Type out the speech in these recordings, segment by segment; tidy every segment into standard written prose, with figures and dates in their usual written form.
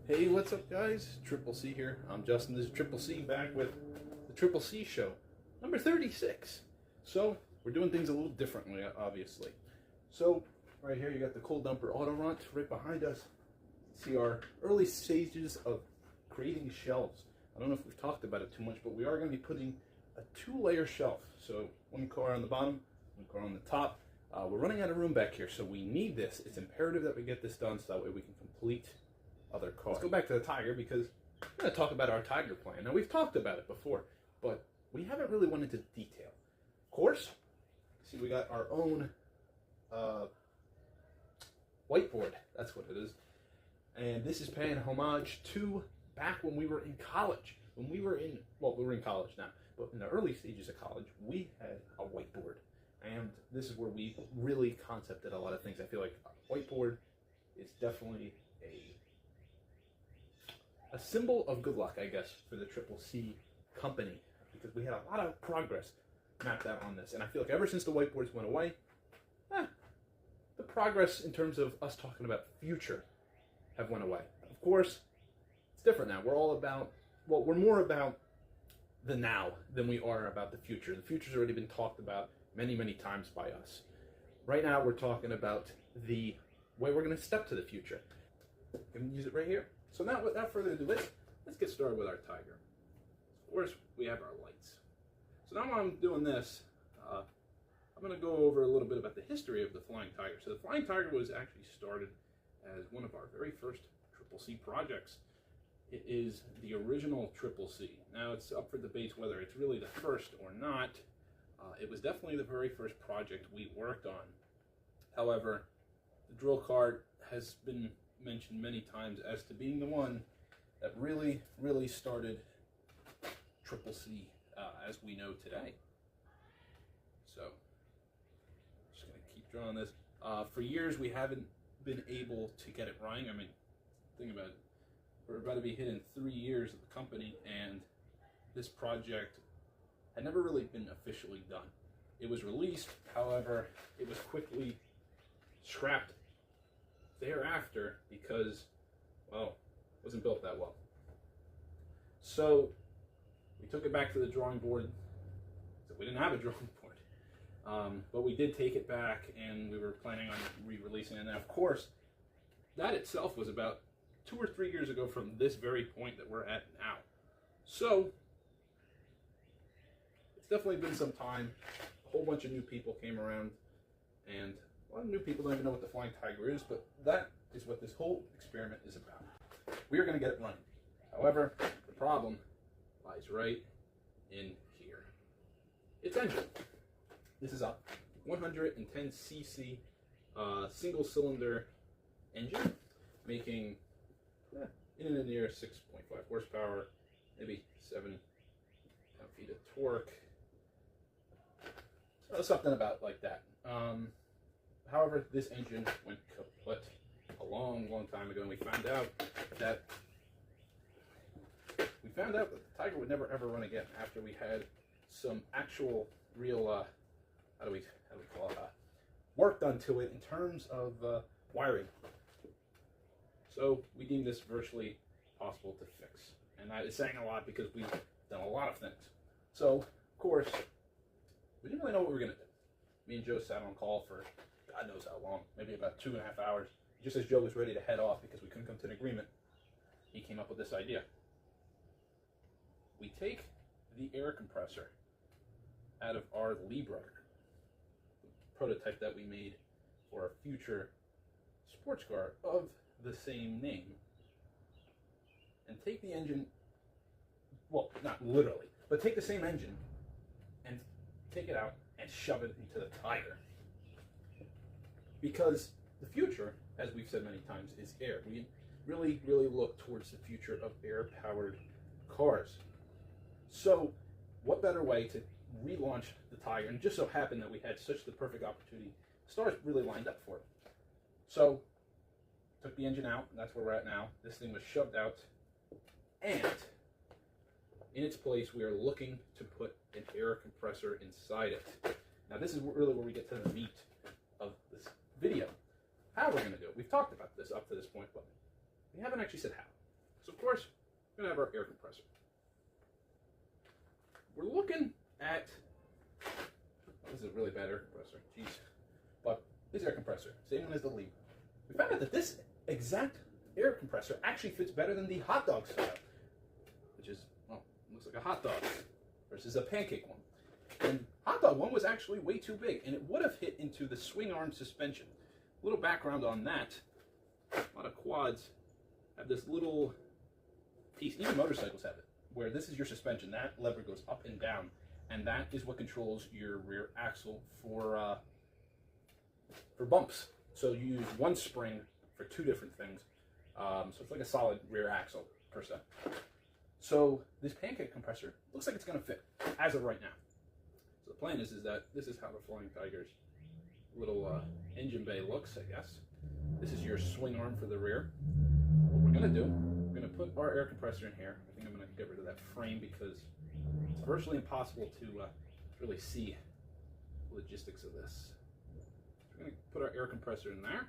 Hey, what's up, guys? Triple C here. I'm Justin. This is Triple C back with the Triple C Show, number 36. So, we're doing things a little differently, obviously. So, right here, you got the coal dumper auto runt. Right behind us, see our early stages of creating shelves. I don't know if we've talked about it too much, but we are going to be putting a 2-layer shelf. So, one car on the bottom, one car on the top. We're running out of room back here, so we need this. It's imperative that we get this done so that way we can complete other cars. Let's go back to the Tiger because I'm going to talk about our Tiger plan. Now, we've talked about it before, but we haven't really went into detail. Of course, see, we got our own whiteboard. That's what it is. And this is paying homage to back when we were in college. When we were in, well, we're in college now, but in the early stages of college, we had a whiteboard. And this is where we really concepted a lot of things. I feel like a whiteboard is definitely a symbol of good luck, I guess, for the Triple C company, because we had a lot of progress mapped out on this. And I feel like ever since the whiteboards went away, the progress in terms of us talking about future have went away. Of course, it's different now. We're all about, well, we're more about the now than we are about the future. The future's already been talked about many, many times by us. Right now, we're talking about the way we're going to step to the future. I'm going to use it right here. So now, without further ado, let's get started with our Tiger. Of course, we have our lights. So now while I'm doing this, I'm going to go over a little bit about the history of the Flying Tiger. So the Flying Tiger was actually started as one of our very first Triple C projects. It is the original Triple C. Now it's up for debate whether it's really the first or not. It was definitely the very first project we worked on. However, the drill cart has been mentioned many times as to being the one that really, really started Triple C as we know today. So, I'm just going to keep drawing this. For years, we haven't been able to get it running. I mean, think about it. We're about to be hitting 3 years of the company, and this project had never really been officially done. It was released, however, it was quickly scrapped thereafter because, well, it wasn't built that well. So we took it back to the drawing board. So we didn't have a drawing board, but we did take it back, and we were planning on re-releasing it. And of course, that itself was about 2 or 3 years ago from this very point that we're at now. So it's definitely been some time. A whole bunch of new people came around, and a lot of new people don't even know what the Flying Tiger is, but that is what this whole experiment is about. We are going to get it running. However, the problem lies right in here. Its engine. This is a 110 cc single cylinder engine, making in and near 6.5 horsepower, maybe 7 pound-feet of torque. Something about like that. However, this engine went kaput a long, long time ago, and we found out that the Tiger would never ever run again after we had some actual real how do we call it, work done to it in terms of wiring. So we deemed this virtually possible to fix, and that is saying a lot because we've done a lot of things. So of course, we didn't really know what we were going to do. Me and Joe sat on call for God knows how long, maybe about 2.5 hours. Just as Joe was ready to head off because we couldn't come to an agreement, he came up with this idea. We take the air compressor out of our Libra, the prototype that we made for a future sports car of the same name, and take the engine, well, not literally, but take the same engine and take it out and shove it into the Tiger. Because the future, as we've said many times, is air. We really, really look towards the future of air-powered cars. So what better way to relaunch the Tiger? And it just so happened that we had such the perfect opportunity. Stars really lined up for it. So took the engine out, and that's where we're at now. This thing was shoved out, and in its place, we are looking to put an air compressor inside it. Now, this is really where we get to the meat of this video. How we're going to do it. We've talked about this up to this point, but we haven't actually said how. So of course, we're gonna have our air compressor. We're looking at, this is a really bad air compressor, jeez. But this air compressor, same one as the Libra. We found out that this exact air compressor actually fits better than the hot dog style, which is, well, looks like a hot dog versus a pancake one. And hot dog one was actually way too big, and it would have hit into the swing arm suspension. A little background on that, a lot of quads have this little piece, even motorcycles have it, where this is your suspension. That lever goes up and down, and that is what controls your rear axle for bumps. So you use one spring for two different things. So it's like a solid rear axle per se. So this pancake compressor looks like it's going to fit as of right now. So the plan is that this is how the Flying Tiger's little engine bay looks, I guess. This is your swing arm for the rear. What we're going to do, we're going to put our air compressor in here. I think I'm going to get rid of that frame because it's virtually impossible to really see the logistics of this. So we're going to put our air compressor in there.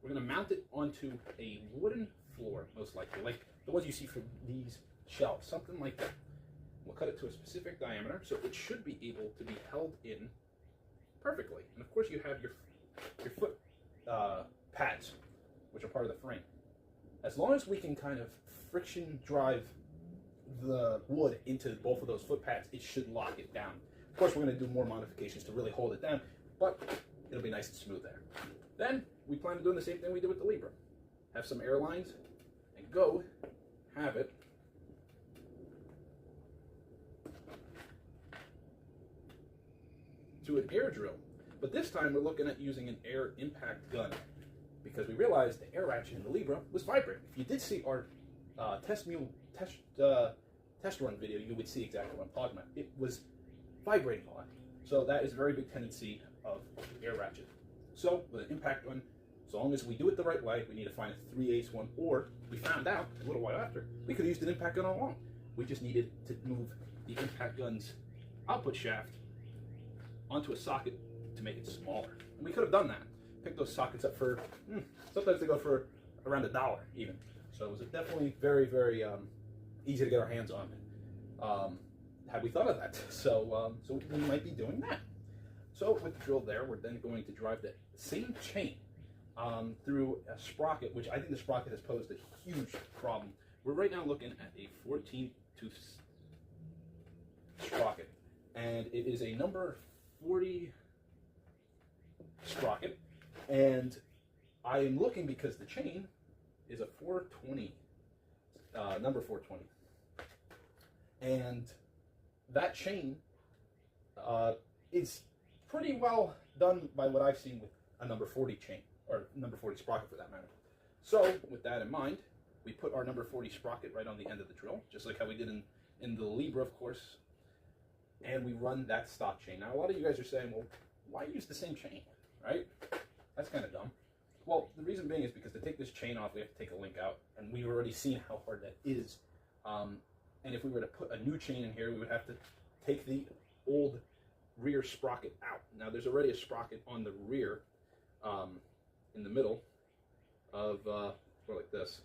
We're going to mount it onto a wooden floor, most likely, like the ones you see for these shelves, something like that. We'll cut it to a specific diameter, so it should be able to be held in perfectly. And of course, you have your foot pads, which are part of the frame. As long as we can kind of friction drive the wood into both of those foot pads, it should lock it down. Of course, we're going to do more modifications to really hold it down, but it'll be nice and smooth there. Then we plan on doing the same thing we did with the Libra. Have some air lines and go have it to an air drill. But this time we're looking at using an air impact gun because we realized the air ratchet in the Libra was vibrating. If you did see our test run video, you would see exactly what I'm talking about. It was vibrating a lot. So that is a very big tendency of air ratchet. So with an impact gun, as long as we do it the right way, we need to find a 3/8 one, or we found out a little while after, we could have used an impact gun all along. We just needed to move the impact gun's output shaft onto a socket to make it smaller. And we could have done that. Pick those sockets up for, sometimes they go for around $1 even. So it was definitely very, very easy to get our hands on. Had we thought of that. So we might be doing that. So with the drill there, we're then going to drive that same chain through a sprocket, which I think the sprocket has posed a huge problem. We're right now looking at a 14-tooth sprocket, and it is a number 40 sprocket, and I am looking because the chain is a 420, number 420, and that chain is pretty well done by what I've seen with a number 40 chain, or number 40 sprocket for that matter. So with that in mind, we put our number 40 sprocket right on the end of the drill, just like how we did in the Libra, of course, and we run that stock chain. Now a lot of you guys are saying, well, why use the same chain, right? That's kind of dumb. Well, the reason being is because to take this chain off, we have to take a link out, and we've already seen how hard that is. And if we were to put a new chain in here, we would have to take the old rear sprocket out. Now there's already a sprocket on the rear, in the middle of, or like this,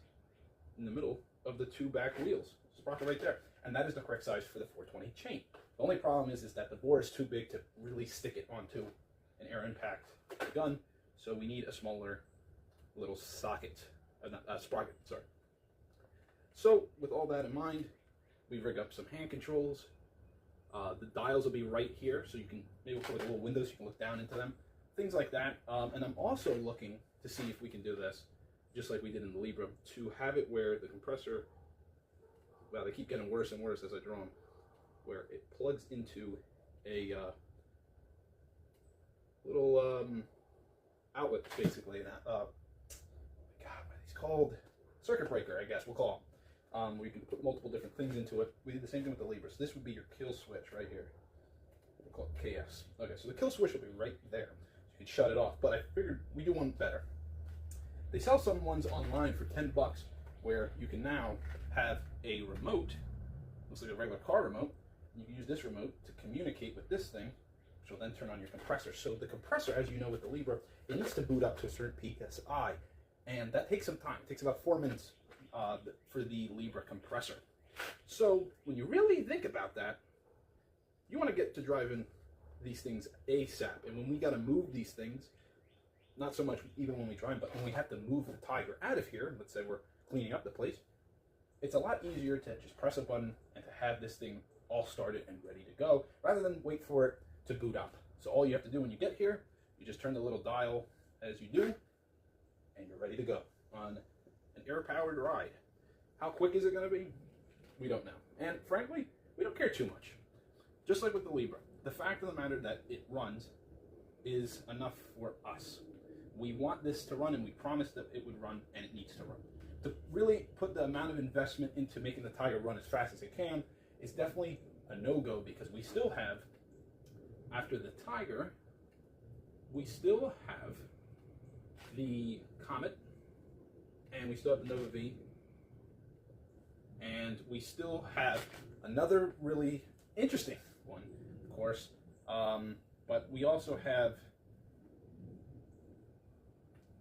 in the middle of the two back wheels. Sprocket right there. And that is the correct size for the 420 chain. The only problem is that the bore is too big to really stick it onto an air impact gun, so we need a smaller little socket, sprocket, sorry. So with all that in mind, we rig up some hand controls. The dials will be right here, so you can maybe put like little windows, you can look down into them, things like that. And I'm also looking to see if we can do this, just like we did in the Libra, to have it where the compressor, well, they keep getting worse and worse as I draw them, where it plugs into a little outlet, basically. God, what are these called? Circuit breaker, I guess we'll call them. Where you can put multiple different things into it. We did the same thing with the Libra. So this would be your kill switch right here. We'll call it KS. Okay, so the kill switch will be right there. So you can shut it off. But I figured we do one better. They sell some ones online for $10 where you can now have a remote, looks like a regular car remote. You can use this remote to communicate with this thing, which will then turn on your compressor. So the compressor, as you know with the Libra, it needs to boot up to a certain PSI, and that takes some time. It takes about 4 minutes for the Libra compressor. So when you really think about that, you want to get to driving these things ASAP. And when we got to move these things, not so much even when we drive, but when we have to move the Tiger out of here, let's say we're cleaning up the place, it's a lot easier to just press a button and to have this thing all started and ready to go, rather than wait for it to boot up. So all you have to do when you get here, you just turn the little dial as you do, and you're ready to go on an air-powered ride. How quick is it going to be? We don't know. And frankly, we don't care too much. Just like with the Libra, the fact of the matter that it runs is enough for us. We want this to run, and we promised that it would run, and it needs to run. To really put the amount of investment into making the Tiger run as fast as it can is definitely a no-go, because we still have, after the Tiger, we still have the Comet, and we still have the Nova V, and we still have another really interesting one, of course, but we also have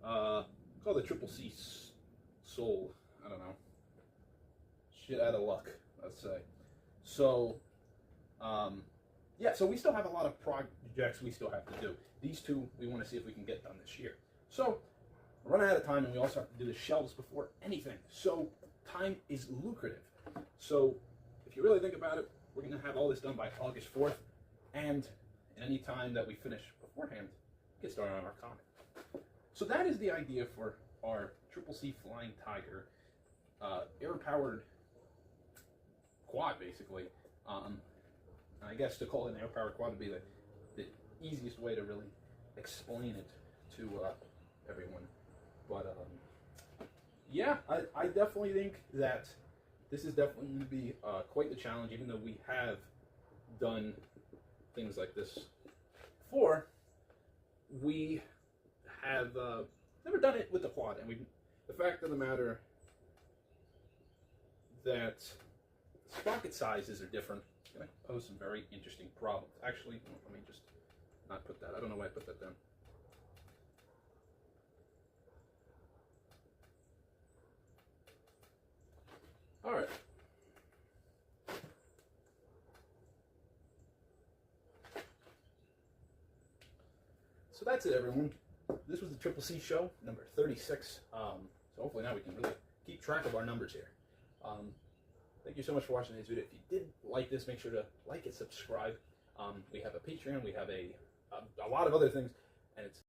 called the CCC Soul. I don't know. Shit out of luck, let's say. So, yeah, so we still have a lot of projects we still have to do. These two, we want to see if we can get done this year. So, we're running out of time, and we also have to do the shelves before anything. So, time is lucrative. So, if you really think about it, we're going to have all this done by August 4th, and in any time that we finish beforehand, get started on our Comet. So that is the idea for our CCC Flying Tiger, air-powered quad, basically. I guess to call it an air-powered quad would be the easiest way to really explain it to everyone. But yeah, I definitely think that this is definitely going to be quite the challenge, even though we have done things like this before. We have never done it with the quad, and the fact of the matter that sprocket sizes are different. It's going to pose some very interesting problems. Actually, let me just not put that. I don't know why I put that down. All right. So that's it, everyone. This was the CCC show, number 36. So hopefully now we can really keep track of our numbers here. Thank you so much for watching this video. If you did like this, make sure to like and subscribe. We have a Patreon. We have a lot of other things, and it's